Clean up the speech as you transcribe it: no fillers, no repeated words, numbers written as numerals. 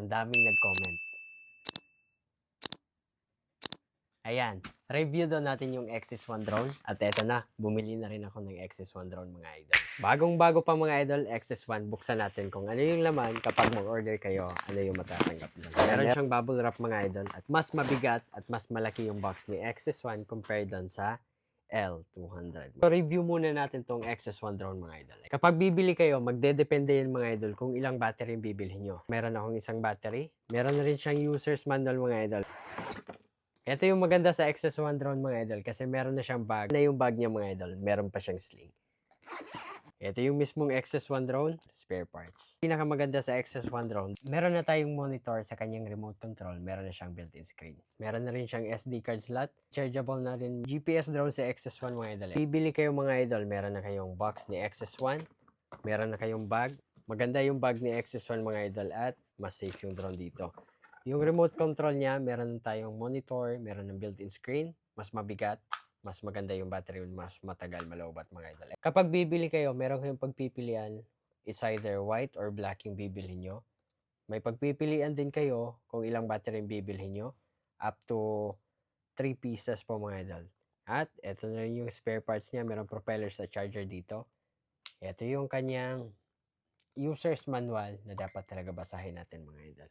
ang daming nag-comment. Ayan, review daw natin yung Xs 1 drone at eto na, bumili na rin ako ng Xs 1 drone mga idol. Bagong-bago pa mga idol, Xs 1, buksan natin kung ano yung laman kapag mag-order kayo, ano yung matatanggap nyo. Meron siyang bubble wrap mga idol at mas mabigat at mas malaki yung box ni Xs 1 compared doon sa L200. So, review muna natin tong Xs 1 drone mga idol. Kapag bibili kayo, magdedepende yan mga idol kung ilang battery yung bibilhin nyo. Meron akong isang battery, meron na rin siyang user's manual mga idol. Ito yung maganda sa Xs 1 drone mga idol kasi meron na siyang bag. Na yung bag niya mga idol, meron pa siyang sling. Ito yung mismong Xs 1 drone, spare parts. Pinakamaganda sa Xs 1 drone, meron na tayong monitor sa kanyang remote control, meron na siyang built-in screen. Meron na rin siyang SD card slot, chargeable na rin GPS drone sa Xs 1 mga idol. Bibili kayo mga idol, meron na kayong box ni Xs 1, meron na kayong bag. Maganda yung bag ni Xs 1 mga idol at mas safe yung drone dito. Yung remote control niya, meron tayong monitor, meron ng built-in screen, mas mabigat, mas maganda yung battery, mas matagal maloobat mga idol. Kapag bibili kayo, meron kayong pagpipilian, it's either white or black yung bibilhin nyo. May pagpipilian din kayo kung ilang battery yung bibilhin nyo, up to 3 pieces po mga idol. At ito na rin yung spare parts niya, meron propeller sa charger dito. Ito yung kanyang user's manual na dapat talaga basahin natin mga idol.